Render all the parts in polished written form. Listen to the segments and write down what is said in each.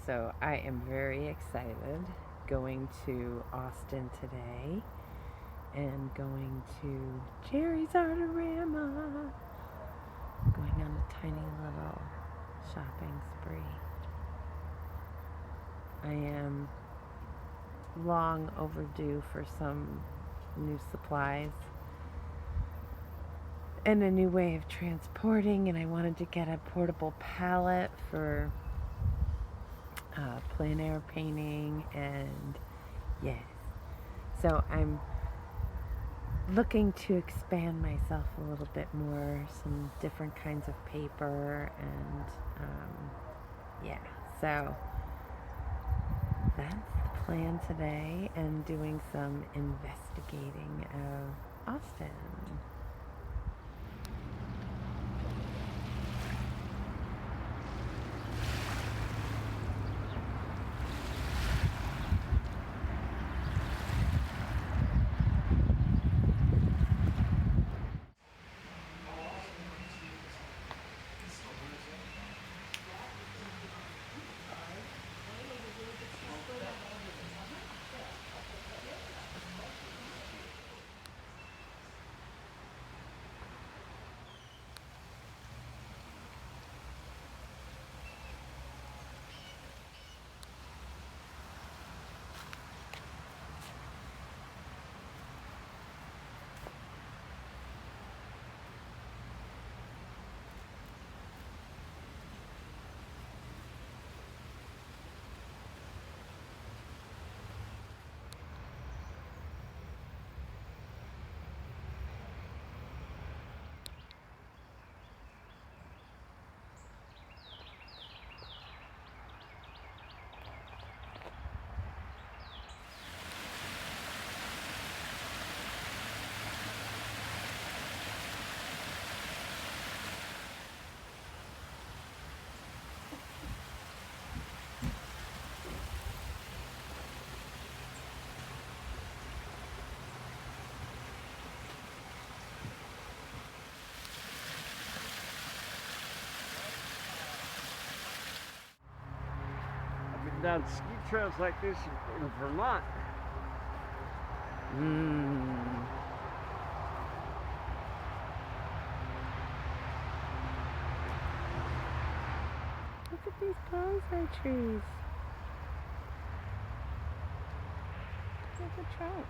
So I am very excited going to Austin today and going to Jerry's Artorama. Going on a tiny little shopping spree. I am long overdue for some new supplies and a new way of transporting, and I wanted to get a portable palette for plein air painting, and yes, so I'm looking to expand myself a little bit more, some different kinds of paper, and yeah, so that's the plan today, and doing some investigating of Austin. Down ski trails like this in Vermont. Look at these bonsai trees. Look at the trunk.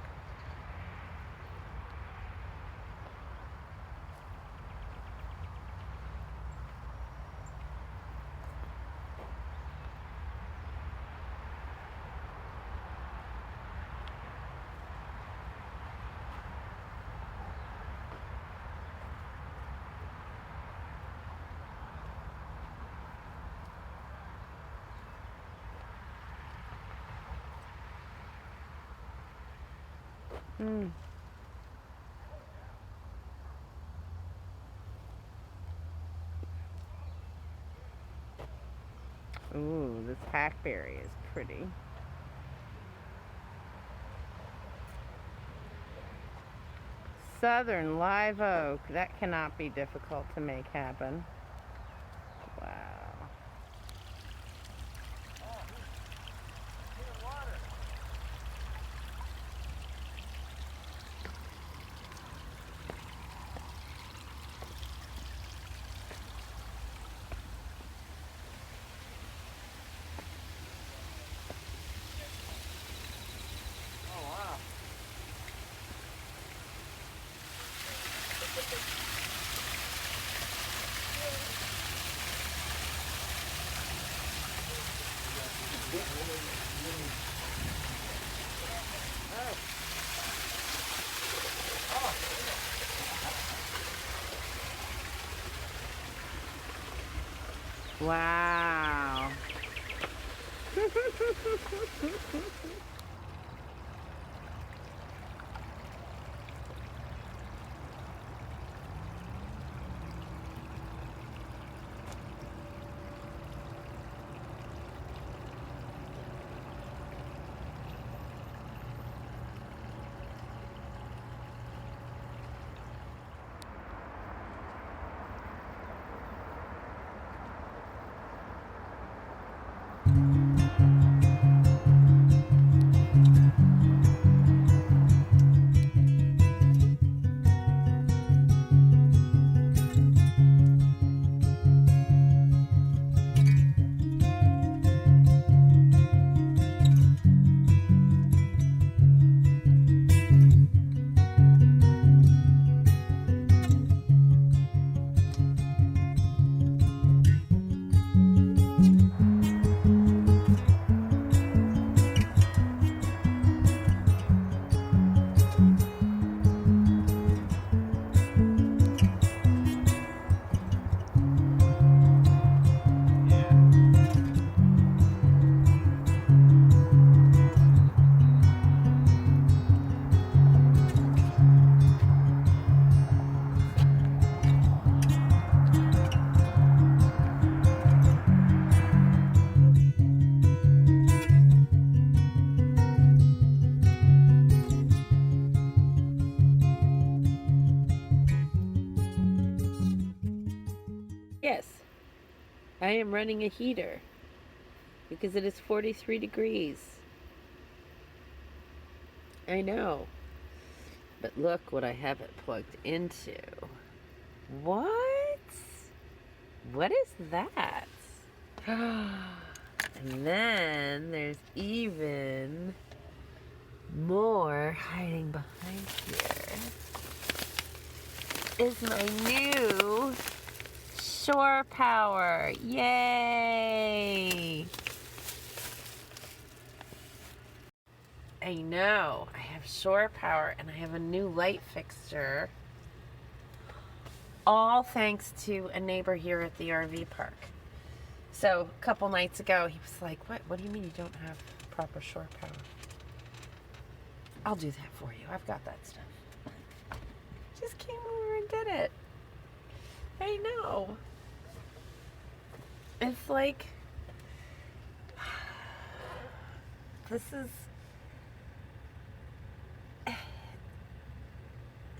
Ooh, this hackberry is pretty. Southern live oak. That cannot be difficult to make happen. Wow. Wow. I am running a heater because it is 43 degrees. I know. But look what I have it plugged into. What? What is that? And then there's even more hiding behind here. Is my new shore power. Yay! I know. I have shore power and I have a new light fixture. All thanks to a neighbor here at the RV park. So a couple nights ago, he was like, what do you mean you don't have proper shore power? I'll do that for you. I've got that stuff. Just came over and did it. I know. It's like, this is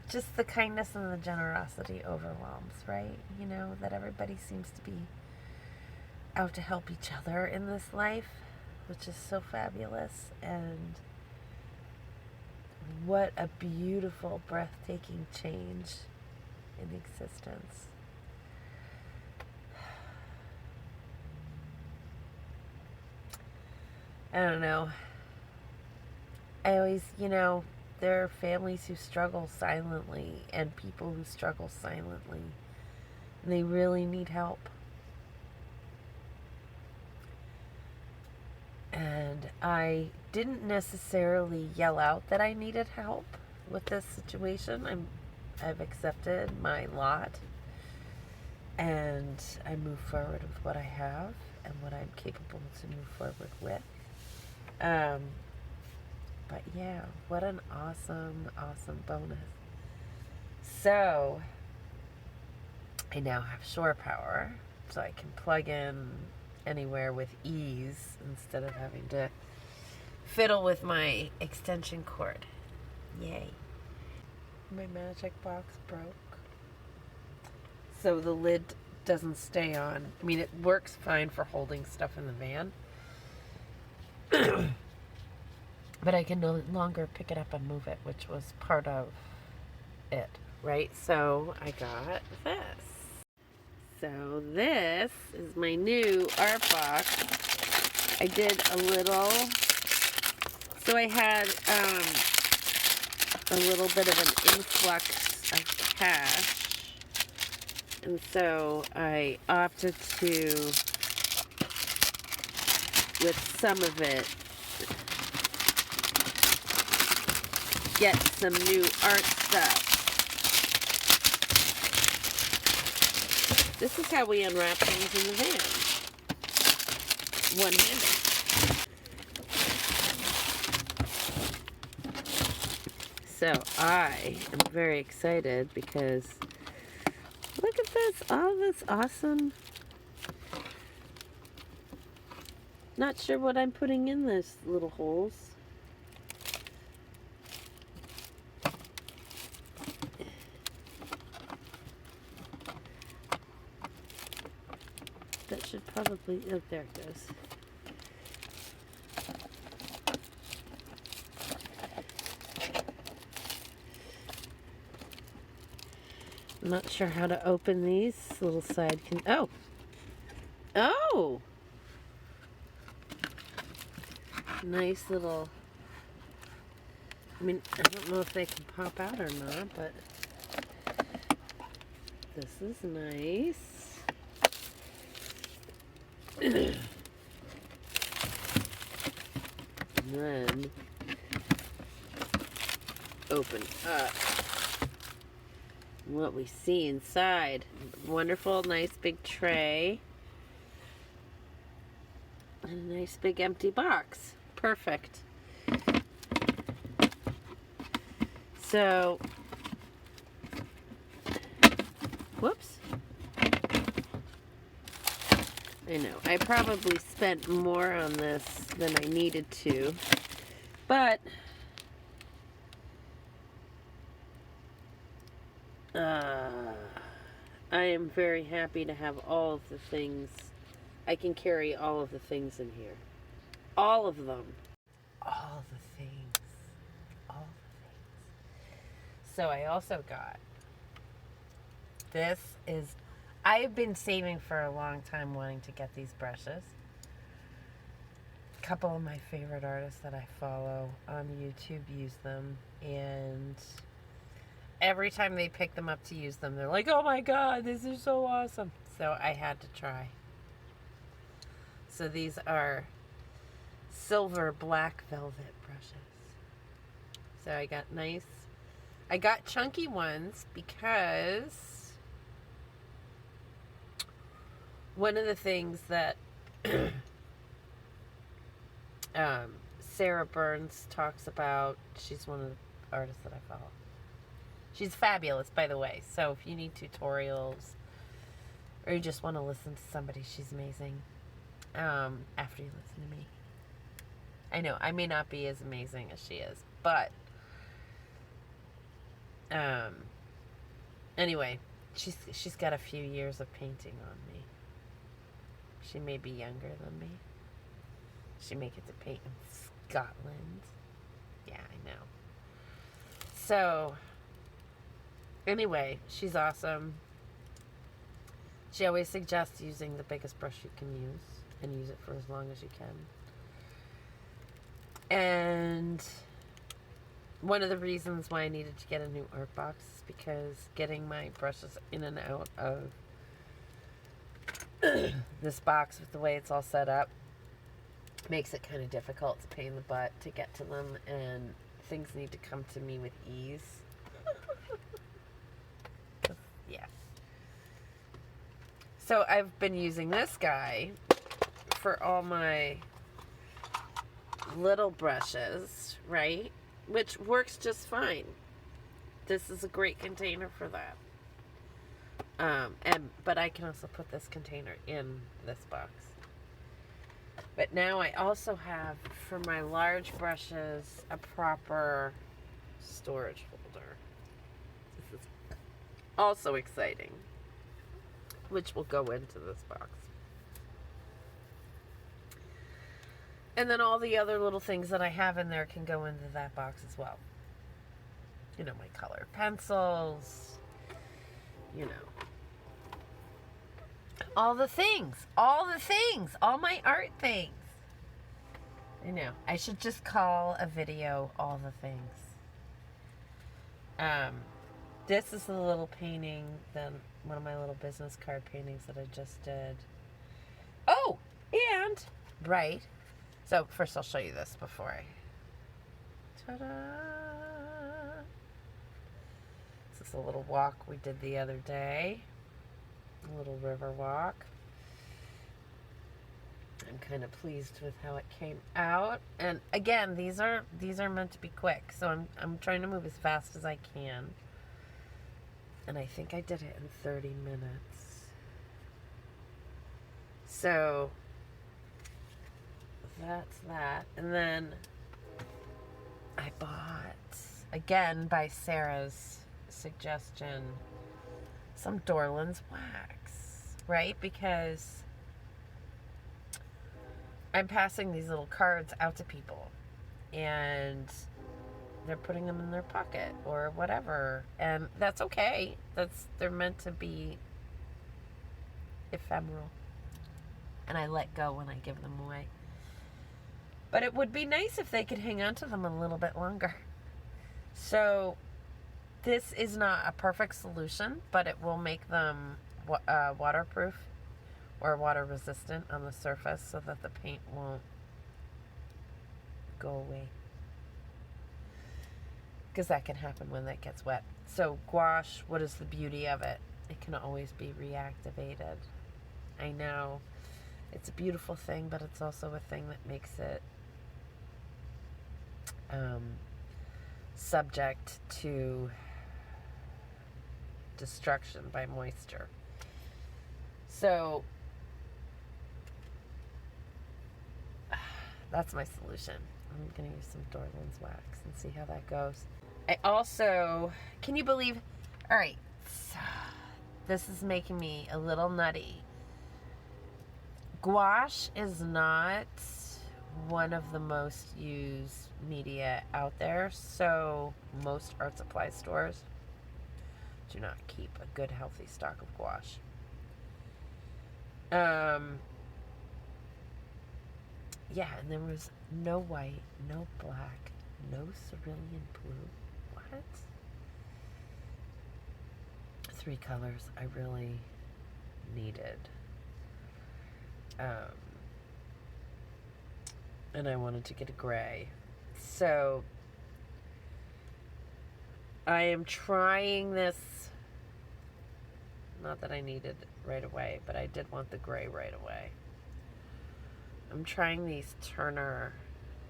just the kindness and the generosity overwhelms, right? You know, that everybody seems to be out to help each other in this life, which is so fabulous. And what a beautiful, breathtaking change in existence. I don't know. I always, there are families who struggle silently and people who struggle silently. And they really need help. And I didn't necessarily yell out that I needed help with this situation. I've accepted my lot. And I move forward with what I have and what I'm capable to move forward with. But yeah, what an awesome, awesome bonus. So, I now have shore power, so I can plug in anywhere with ease instead of having to fiddle with my extension cord. Yay. My magic box broke. So the lid doesn't stay on. I mean, it works fine for holding stuff in the van. But I can no longer pick it up and move it, which was part of it, right? So I got this. So this is my new art box. I did a little, so I had a little bit of an influx of cash. And so I opted to, with some of it, get some new art stuff. This is how we unwrap things in the van. One-handed. So I am very excited because look at this, all this awesome. Not sure what I'm putting in those little holes. That should probably, oh, there it goes. I'm not sure how to open these little side oh! Nice little, I mean, I don't know if they can pop out or not, but this is nice. And then open up what we see inside. Wonderful, nice big tray. And a nice big empty box. Perfect. So, whoops. I know, I probably spent more on this than I needed to, but I am very happy to have all of the things I can carry all of the things in here. All of them. All the things. All the things. So I also got, this is, I've been saving for a long time wanting to get these brushes. A couple of my favorite artists that I follow on YouTube use them, and every time they pick them up to use them, they're like, oh my god, this is so awesome. So I had to try. So these are silver black velvet brushes. So I got chunky ones because one of the things that Sarah Burns talks about, she's one of the artists that I follow. She's fabulous, by the way. So if you need tutorials or you just want to listen to somebody, she's amazing. After you listen to me. I know, I may not be as amazing as she is, but anyway, she's got a few years of painting on me. She may be younger than me. She may get to paint in Scotland. Yeah, I know. So anyway, she's awesome. She always suggests using the biggest brush you can use and use it for as long as you can. And one of the reasons why I needed to get a new art box is because getting my brushes in and out of this box with the way it's all set up makes it kind of difficult. It's a pain in the butt to get to them, and things need to come to me with ease. Yeah. So I've been using this guy for all my little brushes, right? Which works just fine. This is a great container for that. But I can also put this container in this box. But now I also have, for my large brushes, a proper storage holder. This is also exciting, which will go into this box. And then all the other little things that I have in there can go into that box as well. You know, my colored pencils, you know. All the things, all my art things. I know, I should just call a video all the things. This is a little painting, one of my little business card paintings that I just did. Oh, and, right. So first I'll show you this before I, ta-da. This is a little walk we did the other day. A little river walk. I'm kind of pleased with how it came out. And again, these are meant to be quick, so I'm trying to move as fast as I can. And I think I did it in 30 minutes. So that's that. And then I bought, again by Sarah's suggestion, some Dorland's wax, right? Because I'm passing these little cards out to people and they're putting them in their pocket or whatever, and that's okay. They're meant to be ephemeral, and I let go when I give them away. But it would be nice if they could hang on to them a little bit longer. So this is not a perfect solution, but it will make them waterproof or water resistant on the surface so that the paint won't go away. Because that can happen when that gets wet. So gouache, what is the beauty of it? It can always be reactivated. I know it's a beautiful thing, but it's also a thing that makes it subject to destruction by moisture. So that's my solution. I'm going to use some Dorland's wax and see how that goes. I also, can you believe, all right, so this is making me a little nutty. Gouache is not one of the most used media out there, so most art supply stores do not keep a good, healthy stock of gouache. Yeah, and there was no white, no black, no cerulean blue. What? 3 colors I really needed. And I wanted to get a gray. So I am trying this. Not that I needed right away, but I did want the gray right away. I'm trying these Turner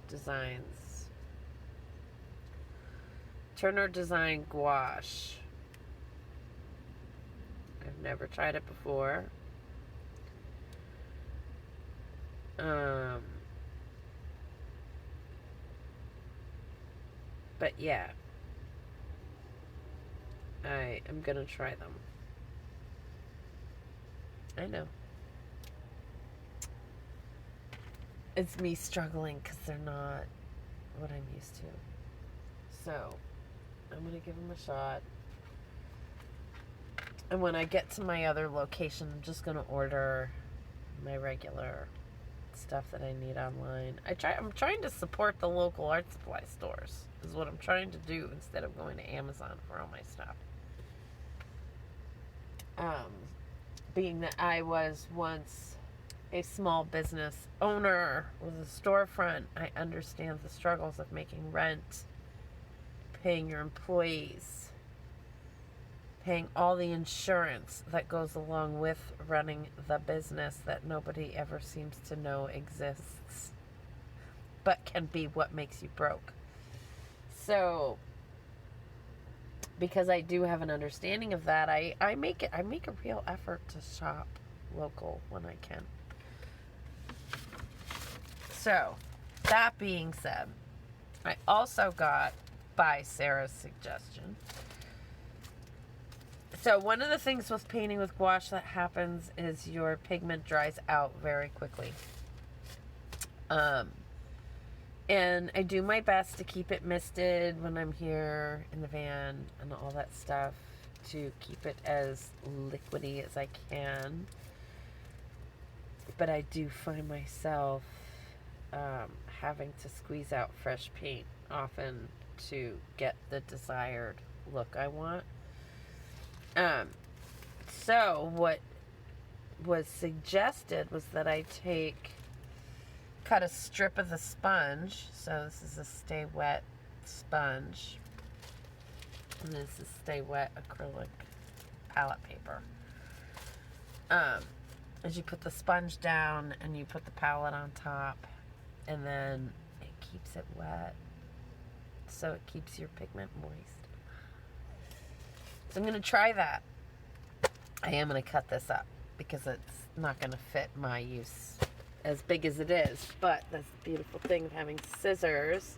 designs. Turner Design Gouache. I've never tried it before. But yeah, I am gonna try them. I know. It's me struggling because they're not what I'm used to. So, I'm going to give them a shot. And when I get to my other location, I'm just going to order my regular stuff that I need online. I'm trying to support the local art supply stores, is what I'm trying to do instead of going to Amazon for all my stuff. Being that I was once a small business owner with a storefront, I understand the struggles of making rent, paying your employees, paying all the insurance that goes along with running the business that nobody ever seems to know exists, but can be what makes you broke. So, because I do have an understanding of that, I make a real effort to shop local when I can. So, that being said, I also got, by Sarah's suggestion, so one of the things with painting with gouache that happens is your pigment dries out very quickly. And I do my best to keep it misted when I'm here in the van and all that stuff, to keep it as liquidy as I can. But I do find myself having to squeeze out fresh paint often to get the desired look I want. So what was suggested was that I cut a strip of the sponge. So this is a Stay Wet sponge, and this is Stay Wet acrylic palette paper. As you put the sponge down and you put the palette on top, and then it keeps it wet, so it keeps your pigment moist. So I'm going to try that. I am going to cut this up because it's not going to fit my use as big as it is, but that's the beautiful thing of having scissors.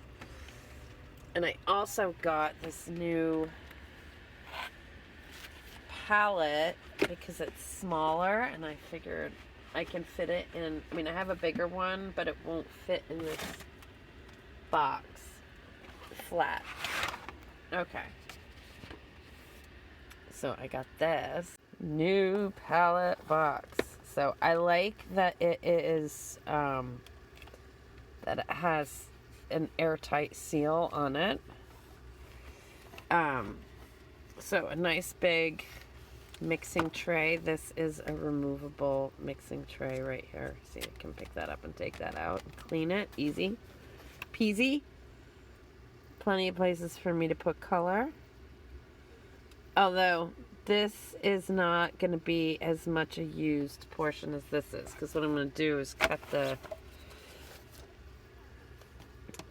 And I also got this new palette because it's smaller, and I figured I can fit it in. I mean, I have a bigger one, but it won't fit in this box flat. Okay. So I got this new palette box. So I like that it is, that it has an airtight seal on it. So a nice big mixing tray. This is a removable mixing tray right here. See, I can pick that up and take that out and clean it. Easy peasy. Plenty of places for me to put color. Although this is not going to be as much a used portion as this is, because what I'm going to do is cut the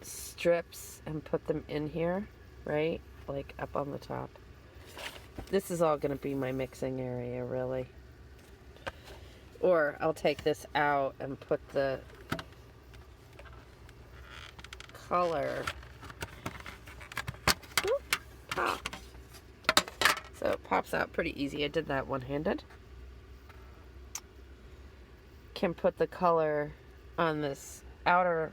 strips and put them in here, right? Like up on the top. This is all going to be my mixing area, really. Or I'll take this out and put the color. Pop. So it pops out pretty easy. I did that one-handed. can put the color on this outer,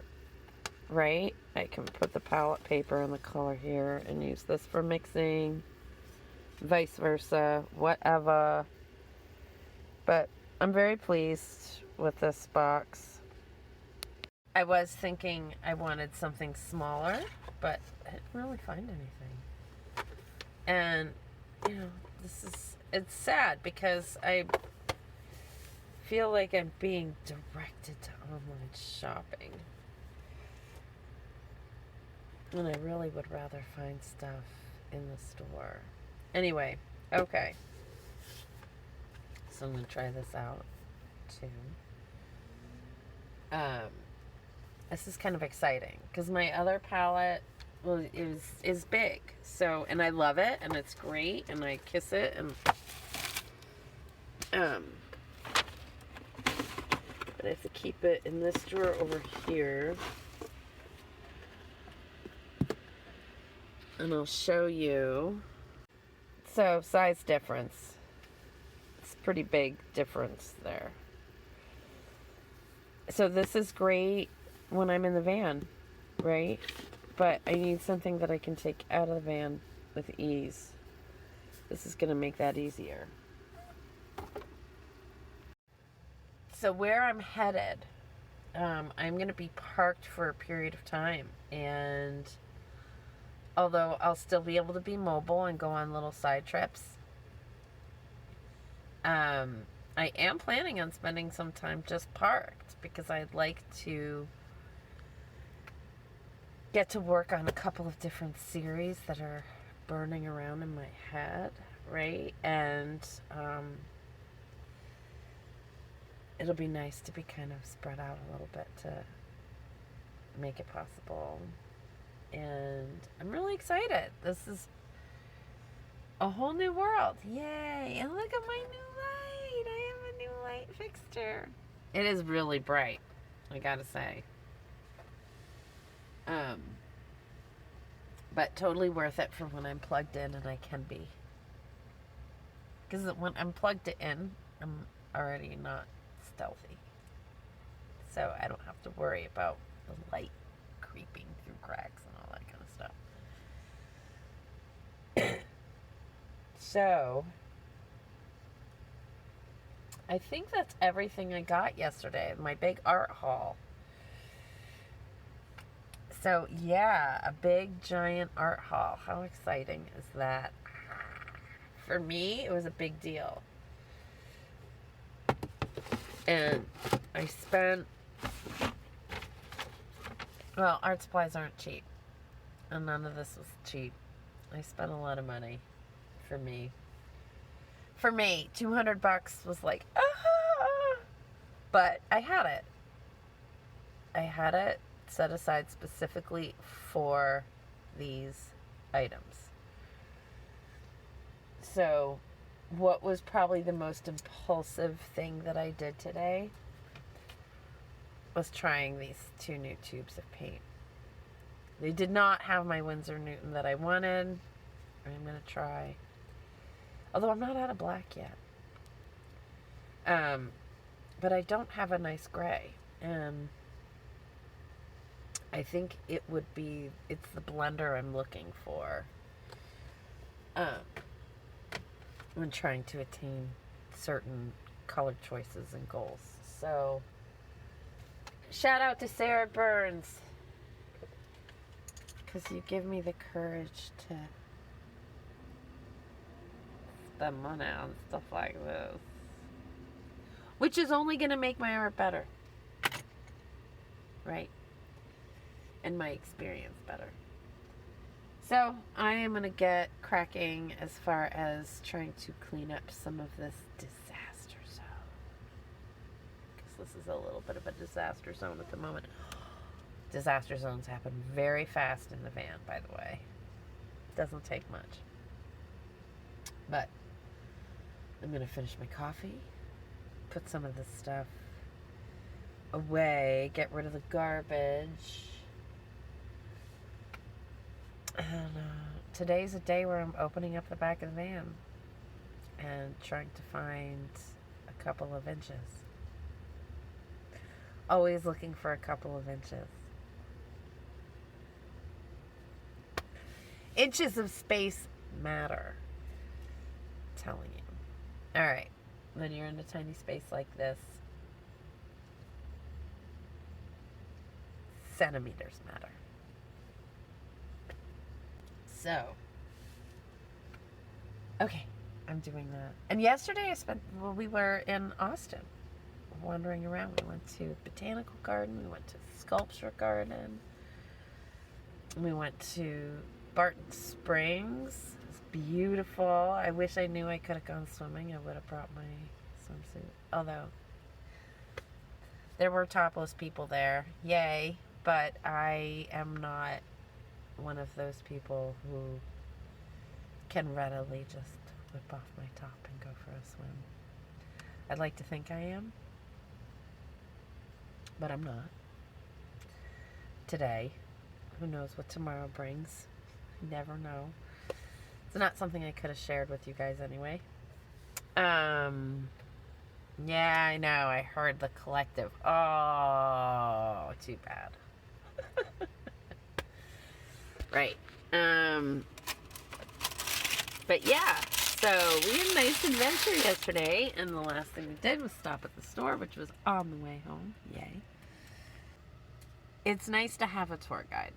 right? I can put the palette paper and the color here and use this for mixing, vice versa, whatever. But I'm very pleased with this box. I was thinking I wanted something smaller, but I didn't really find anything. And, you know, it's sad because I feel like I'm being directed to online shopping. And I really would rather find stuff in the store. Anyway, okay. So I'm going to try this out, too. This is kind of exciting, because my other palette, well, is big. So, and I love it, and it's great, and I kiss it, and, but I have to keep it in this drawer over here. And I'll show you. So, size difference. It's a pretty big difference there. So this is great when I'm in the van, right? But I need something that I can take out of the van with ease. This is going to make that easier. So where I'm headed, I'm going to be parked for a period of time. And although I'll still be able to be mobile and go on little side trips, I am planning on spending some time just parked, because I'd like to get to work on a couple of different series that are burning around in my head, right? And it'll be nice to be kind of spread out a little bit to make it possible. And I'm really excited. This is a whole new world. Yay! And look at my new light. I have a new light fixture. It is really bright, I gotta say. But totally worth it for when I'm plugged in, and I can be. Because when I'm plugged in, I'm already not stealthy. So I don't have to worry about the light creeping through cracks and all that kind of stuff. So I think that's everything I got yesterday, my big art haul. So yeah, a big giant art haul. How exciting is that? For me, it was a big deal. And I spent, well, art supplies aren't cheap. And none of this was cheap. I spent a lot of money for me. For me, $200 was like, ah! But I had it. I had it set aside specifically for these items. So, what was probably the most impulsive thing that I did today was trying these 2 new tubes of paint. They did not have my Winsor Newton that I wanted. I'm going to try. Although I'm not out of black yet. But I don't have a nice gray. And I think it would be, it's the blender I'm looking for. When trying to attain certain color choices and goals. So, shout out to Sarah Burns. Because you give me the courage to spend money on stuff like this. Which is only going to make my art better. Right? And my experience better. So, I am going to get cracking as far as trying to clean up some of this disaster zone. Because this is a little bit of a disaster zone at the moment. Disaster zones happen very fast in the van, by the way. Doesn't take much. But I'm going to finish my coffee, put some of this stuff away, get rid of the garbage. And today's a day where I'm opening up the back of the van and trying to find a couple of inches. always looking for a couple of inches. Inches of space matter. I'm telling you. All right. When you're in a tiny space like this, centimeters matter. So, okay, I'm doing that. And yesterday we were in Austin, wandering around. We went to Botanical Garden, we went to Sculpture Garden, we went to Barton Springs. It was beautiful. I wish I knew I could have gone swimming. I would have brought my swimsuit. Although, there were topless people there. Yay. But I am not one of those people who can readily just whip off my top and go for a swim. I'd like to think I am, but I'm not. Today, who knows what tomorrow brings? You never know. It's not something I could have shared with you guys anyway. Yeah, I know. I heard the collective. Oh, too bad. Right. But yeah, so we had a nice adventure yesterday, and the last thing we did was stop at the store, which was on the way home. Yay. It's nice to have a tour guide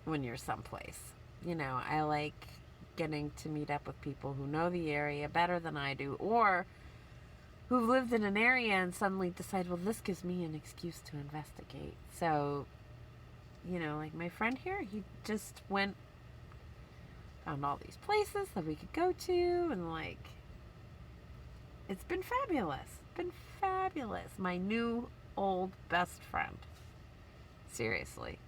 when you're someplace. You know, I like getting to meet up with people who know the area better than I do, or who've lived in an area and suddenly decide, well, this gives me an excuse to investigate. So, you know, like my friend here, he just found all these places that we could go to, and like, it's been fabulous. Been fabulous. My new old best friend. Seriously.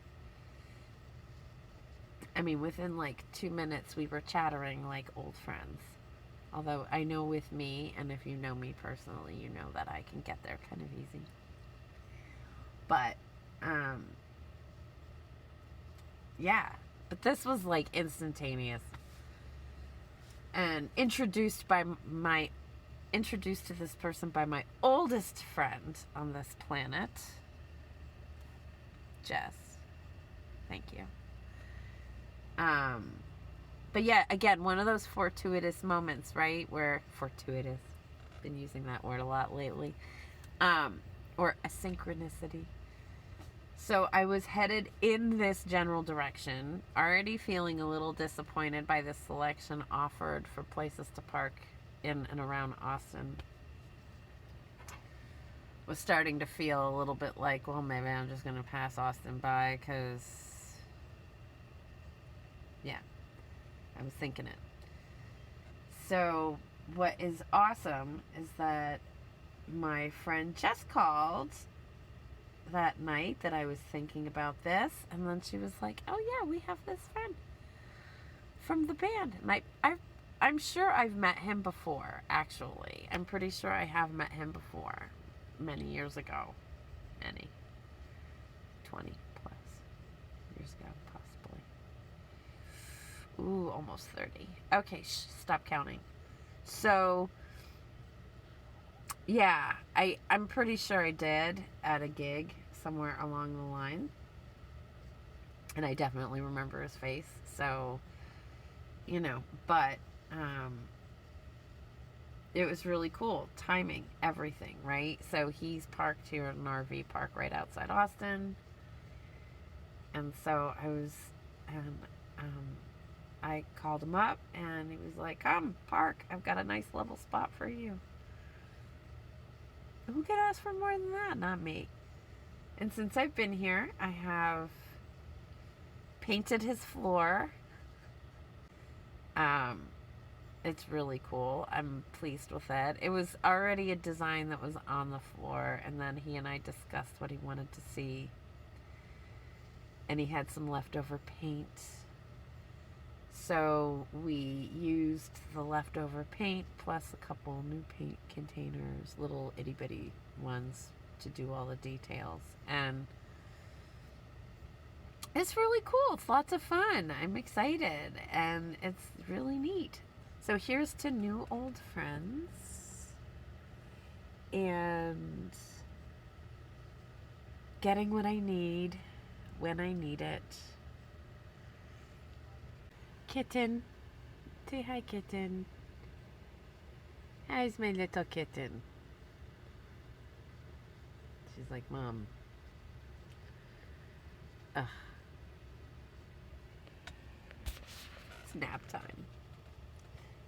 I mean, within like 2 minutes, we were chattering like old friends. Although I know with me, and if you know me personally, you know that I can get there kind of easy. But, yeah. But this was like instantaneous. And introduced to this person by my oldest friend on this planet, Jess. Thank you. But yeah, again, one of those fortuitous moments, right? Where fortuitous, been using that word a lot lately, or a synchronicity. So I was headed in this general direction, already feeling a little disappointed by the selection offered for places to park in and around Austin. Was starting to feel a little bit like, well, maybe I'm just going to pass Austin by, because, yeah, I was thinking it. So what is awesome is that my friend Jess called that night that I was thinking about this, and then she was like, oh yeah, we have this friend from the band. And I'm sure I've met him before, actually. I'm pretty sure I have met him before, many years ago. 20 plus years ago, possibly. Ooh, almost 30. Okay, stop counting. So, yeah, I'm pretty sure I did at a gig somewhere along the line. And I definitely remember his face. So, you know, but it was really cool. Timing, everything, right? So he's parked here at an RV park right outside Austin. And so I called him up, and he was like, come, park. I've got a nice level spot for you. Who could ask for more than that? Not me. And since I've been here, I have painted his floor. It's really cool. I'm pleased with it. It was already a design that was on the floor, and then he and I discussed what he wanted to see. And he had some leftover paint. So we used the leftover paint plus a couple new paint containers, little itty bitty ones, to do all the details. And it's really cool. It's lots of fun. I'm excited, and it's really neat. So here's to new old friends. And getting what I need when I need it. Kitten. Say hi, kitten. How's my little kitten? She's like, Mom. Ugh. It's nap time.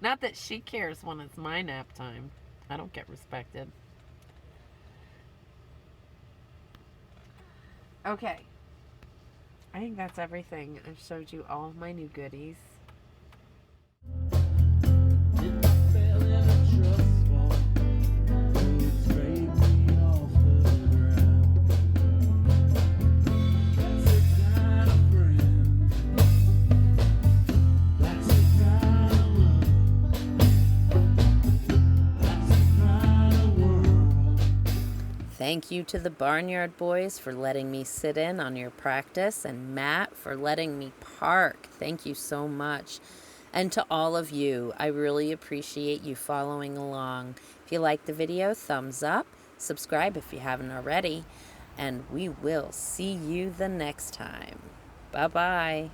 Not that she cares when it's my nap time. I don't get respected. Okay. I think that's everything. I've showed you all of my new goodies. Thank you to the Barnyard Boys for letting me sit in on your practice, and Matt for letting me park. Thank you so much. And to all of you, I really appreciate you following along. If you like the video, thumbs up, subscribe if you haven't already, and we will see you the next time. Bye-bye.